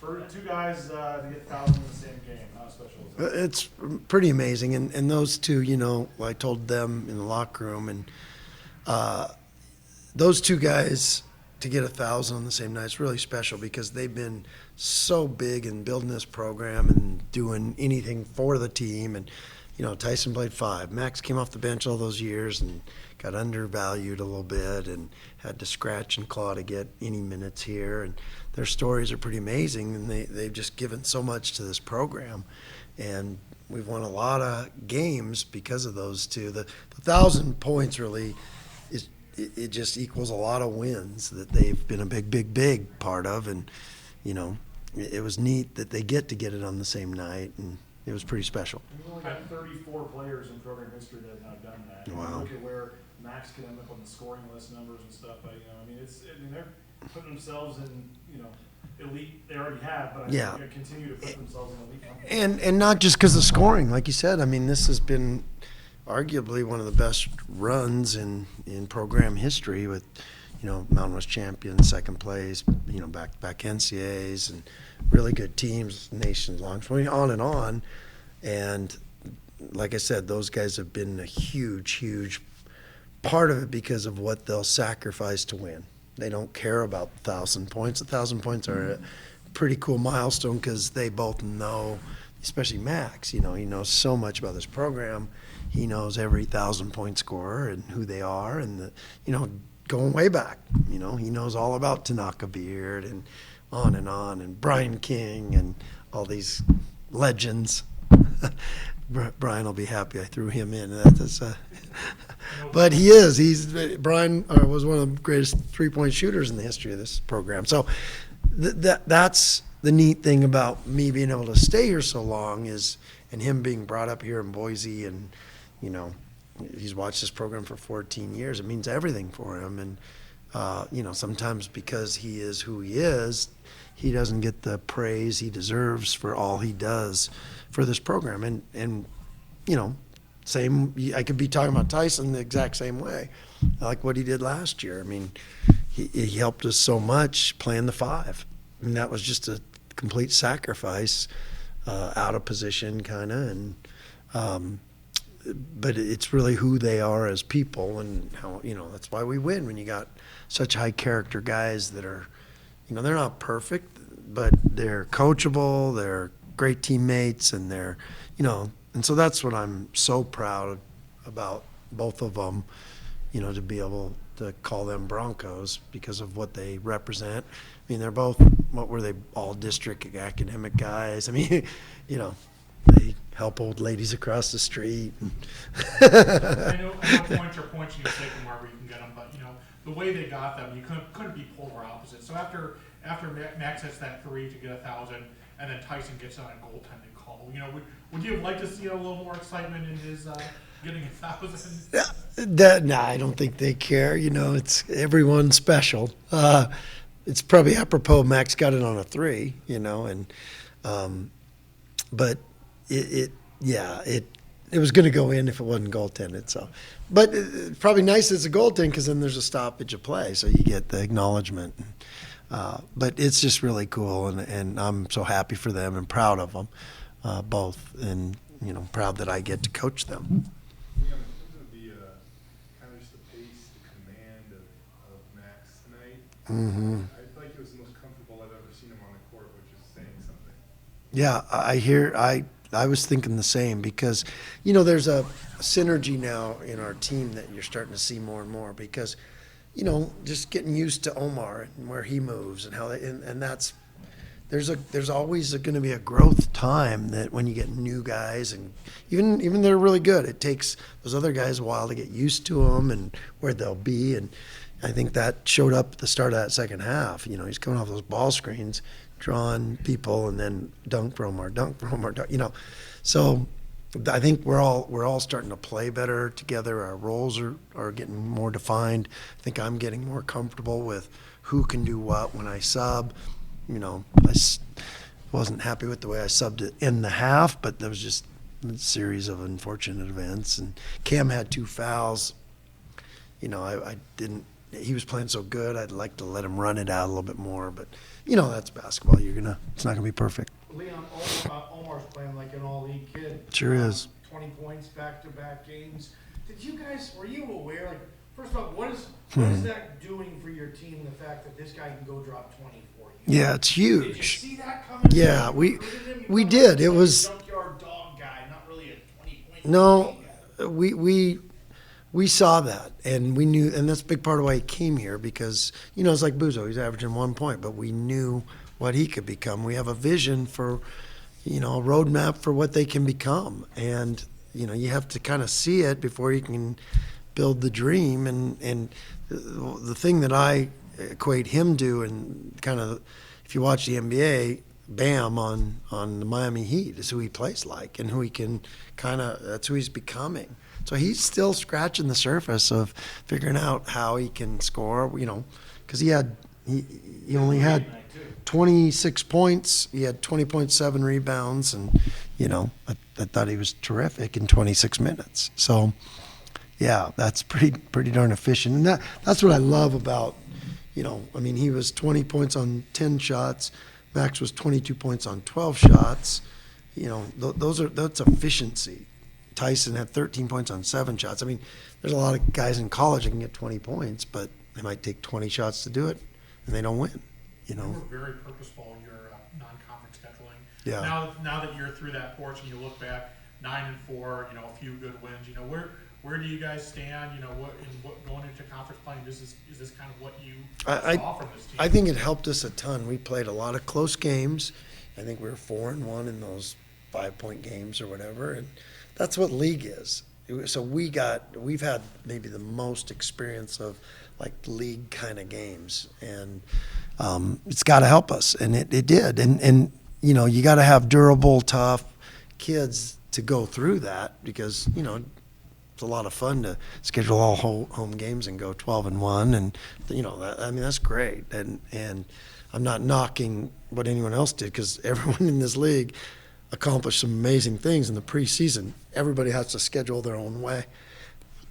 For two guys to get 1,000 in the same game, how special is that? It's pretty amazing, and those two, I told them in the locker room, and those two guys to get 1,000 on the same night is really special because they've been so big in building this program and doing anything for the team. And Tyson played 5. Max came off the bench all those years and got undervalued a little bit and had to scratch and claw to get any minutes here. And their stories are pretty amazing, and they've just given so much to this program. And we've won a lot of games because of those two. The 1,000 points really is it just equals a lot of wins that they've been a big part of. And it was neat that they get it on the same night, and it was pretty special. We've only got 34 players in program history that have now done that. Wow. Look at where Max could end up on the scoring list numbers and stuff. They're putting themselves in, elite. They already have, but I think they're going to continue to put themselves in elite company. And not just because of scoring, like you said. This has been arguably one of the best runs in program history with, Mountain West champions, second place, back NCAAs, and really good teams, nations long, on and on. And like I said, those guys have been a huge part of it because of what they'll sacrifice to win. They don't care about 1,000 points. 1,000 points are a pretty cool milestone because they both know, especially Max, he knows so much about this program. He knows every 1,000-point scorer and who they are, and going way back. He knows all about Tanaka Beard and on, and Brian King and all these legends. Brian will be happy I threw him in. But Brian was one of the greatest three-point shooters in the history of this program. So that's the neat thing about me being able to stay here so long and him being brought up here in Boise, and he's watched this program for 14 years. It means everything for him. And sometimes because he is who he is, he doesn't get the praise he deserves for all he does for this program. And same, I could be talking about Tyson the exact same way, like what he did last year. He helped us so much playing the 5. And that was just a complete sacrifice, out of position kind of. And but it's really who they are as people, and how that's why we win when you got such high character guys that are, they're not perfect, but they're coachable, they're great teammates, and they're, and so that's what I'm so proud about both of them, to be able to call them Broncos because of what they represent. They're both, what were they, all district academic guys. They help old ladies across the street. I know points are points, and you take them wherever you can get them, but the way they got them, you couldn't be polar opposite. So after Max hits that 3 to get 1,000, and then Tyson gets on a goaltending call, would you have liked to see a little more excitement in his getting 1,000? No, I don't think they care. It's everyone's special. It's probably apropos Max got it on a 3, and but it was going to go in if it wasn't goaltended. So, but it's probably nice it's a goaltend because then there's a stoppage of play, so you get the acknowledgement. But it's just really cool, and I'm so happy for them and proud of them both, and proud that I get to coach them. In terms of the kind of just the pace, the command of Max tonight, I feel like it was the most comfortable I've ever seen him on the court, which is saying something. Yeah, I was thinking the same because, there's a synergy now in our team that you're starting to see more and more because, just getting used to Omar and where he moves and how and that's there's always going to be a growth time that when you get new guys, and even they're really good, it takes those other guys a while to get used to them and where they'll be. And I think that showed up at the start of that second half. He's coming off those ball screens, drawing people, and then dunk for Omar. So I think we're all starting to play better together. Our roles are getting more defined. I think I'm getting more comfortable with who can do what when I sub. I wasn't happy with the way I subbed it in the half, but there was just a series of unfortunate events. And Cam had 2 fouls. I didn't he was playing so good. I'd like to let him run it out a little bit more, but that's basketball. It's not gonna be perfect. Leon, Omar's playing like an all-league kid. Sure is. 20 points back-to-back games. Were you aware, like, first of all, what is that doing for your team, the fact that this guy can go drop 20 for you? Yeah, it's Did you huge. see that coming? Yeah, we did. It was junkyard dog guy, not really a 20-point. no, we saw that, and we knew, and that's a big part of why he came here, because it's like Buzo. He's averaging 1 point, but we knew what he could become. We have a vision for, a roadmap for what they can become, and you have to kind of see it before you can build the dream. And the thing that I equate him to, and kind of, if you watch the NBA, Bam on the Miami Heat is who he plays like, and who he can that's who he's becoming. So he's still scratching the surface of figuring out how he can score, because he only had 26 points. He had 20.7 rebounds, and, I thought he was terrific in 26 minutes. So, yeah, that's pretty darn efficient. And that's what I love about, he was 20 points on 10 shots. Max was 22 points on 12 shots. That's efficiency. Tyson had 13 points on 7 shots. There's a lot of guys in college that can get 20 points, but they might take 20 shots to do it, and they don't win. You were very purposeful in your non-conference scheduling. Yeah. Now that you're through that porch and you look back, 9-4, a few good wins. Where do you guys stand? What going into conference playing? Is this kind of what you saw from this team? I think it helped us a ton. We played a lot of close games. I think we were 4-1 in those 5-point games or whatever, and that's what league is. So we've had maybe the most experience of like league kind of games, and it's got to help us, and it did. And you got to have durable, tough kids to go through that, because it's a lot of fun to schedule all home games and go 12-1, and that's great. And I'm not knocking what anyone else did, because everyone in this league accomplished some amazing things in the preseason. Everybody has to schedule their own way,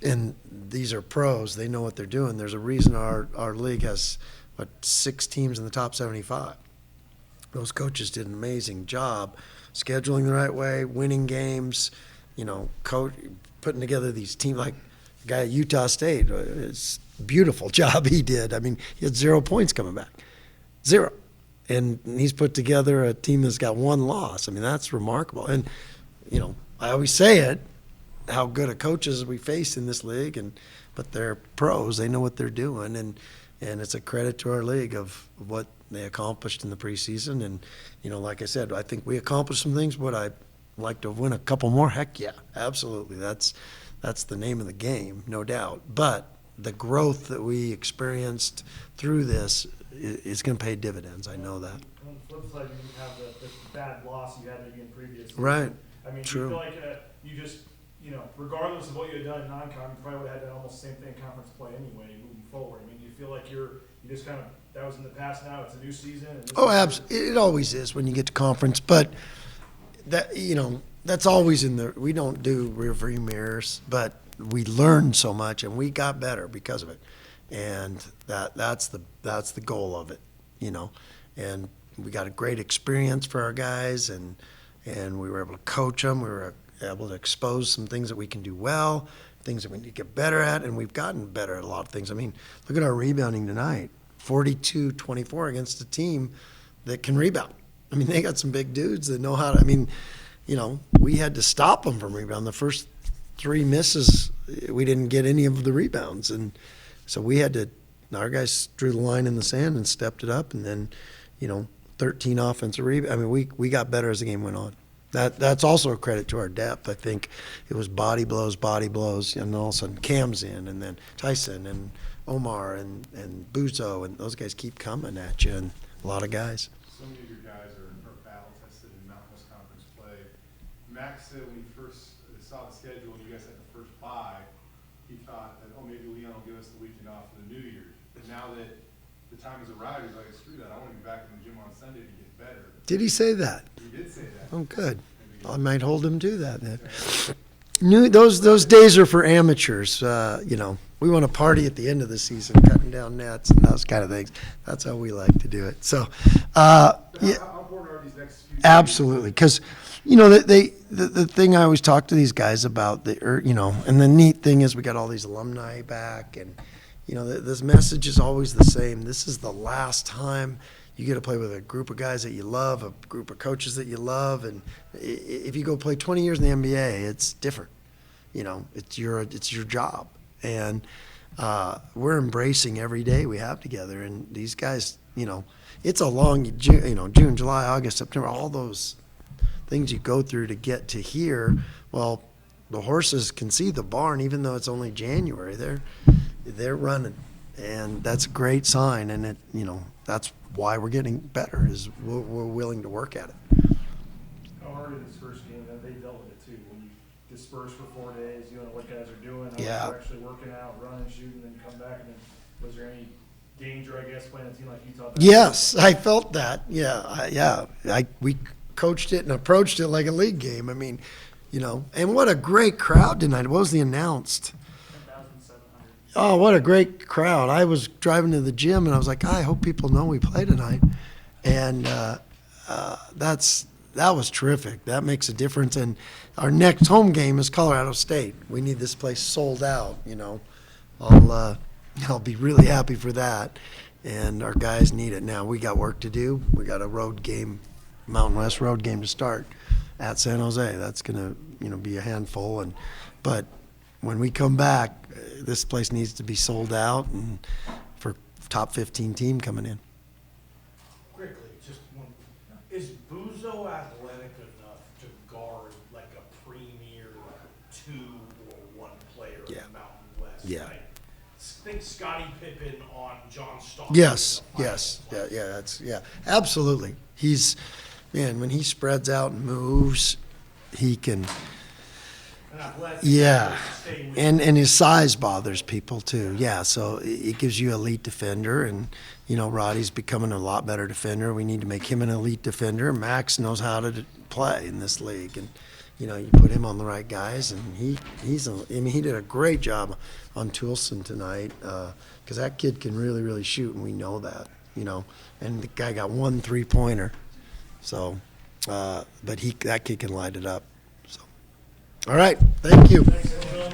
and these are pros. They know what they're doing. There's a reason our league has 6 teams in the top 75. Those coaches did an amazing job scheduling the right way, winning games, putting together these teams. Like the guy at Utah State, it's a beautiful job he did. He had 0 points coming back, 0. And he's put together a team that's got 1 loss. That's remarkable. And, I always say it, how good of coaches we face in this league, but they're pros. They know what they're doing, and it's a credit to our league of what they accomplished in the preseason. And, like I said, I think we accomplished some things. Would I like to win a couple more? Heck yeah, absolutely. That's the name of the game, no doubt. But the growth that we experienced through this is going to pay dividends. I know that. On the flip side, you have the bad loss you had maybe in previous seasons. Right. True. Do you feel like you just, regardless of what you had done in non-con, you probably would have had almost the same thing in conference play anyway moving forward. Do you feel like you just kind of, that was in the past now, it's a new season? Absolutely. It always is when you get to conference, but that, that's always we don't do rearview mirrors, but we learned so much and we got better because of it. And that's the goal of it, and we got a great experience for our guys, and we were able to coach them. We were able to expose some things that we can do well, things that we need to get better at, and we've gotten better at a lot of things. Look at our rebounding tonight, 42-24 against a team that can rebound. They got some big dudes that know how to, we had to stop them from rebounding. The first 3 misses, we didn't get any of the rebounds, and so we had to, our guys drew the line in the sand and stepped it up, and then, 13 offensive rebounds. We got better as the game went on. That's also a credit to our depth. I think it was body blows, and all of a sudden Cam's in, and then Tyson and Omar and Buzo, and those guys keep coming at you, and a lot of guys. So many of your guys are battle tested in Mountain West Conference play. Max said when he first saw the schedule and you guys had the first bye, he thought that, maybe Leon will give us the weekend off for the New Year's. But now that the time has arrived, he's like, screw that. I want to be back in the gym on Sunday to get better. Did he say that? He did say that. Oh, good. I might hold him to that then. Those days are for amateurs. You know, we want to party at the end of the season, cutting down nets and those kind of things. That's how we like to do it. So, How important are these next few? absolutely, because you know the thing I always talk to these guys about, you know, and the neat thing is we got all these alumni back, and you know this message is always the same. This is the last time you get to play with a group of guys that you love, a group of coaches that you love, and if you go play 20 years in the NBA, it's different. You know, it's your job, and we're embracing every day we have together. And these guys, you know, it's a long, June, July, August, September, all those things you go through to get to here. Well, the horses can see the barn, even though it's only January. They're running, and that's a great sign. And it, you know, that's why we're getting better. Is we're willing to work at it. How hard in this first game that they dealt with it too? When you disperse for 4 days, you don't know what guys are doing, how Yeah. they're actually working out, running, shooting, and come back. And then, was there any danger, I guess, playing a team like Utah? Yes, I felt that. Yeah, we coached it and approached it like a league game. I mean, you know, and what a great crowd tonight. What was the announced? 10,700. Oh, what a great crowd. I was driving to the gym and I was like, I hope people know we play tonight. And that was terrific. That makes a difference. And our next home game is Colorado State. We need this place sold out, you know. I'll be really happy for that. And our guys need it now. We got work to do. We got a road game, Mountain West road game to start at San Jose. That's going to, you know, be a handful. But when we come back, this place needs to be sold out, and for top 15 team coming in. Quickly, just one. Is Buzo athletic enough to guard like a premier 2 or 1 player in Yeah. the Mountain West? Yeah. Like, think Scottie Pippen on John Stockton. Yes, in the yes, finals. yeah, absolutely. When he spreads out and moves, he can. And athletic, Yeah, stay with and his size bothers people too. Yeah, so it gives you elite defender, and you know Roddy's becoming a lot better defender. We need to make him an elite defender. Max knows how to play in this league, and you know you put him on the right guys, and he did a great job on Toulson tonight because that kid can really shoot, and we know that, you know. And the guy got 1 3-pointer, so but that kid can light it up. So, all right, thank you. Thanks, everyone.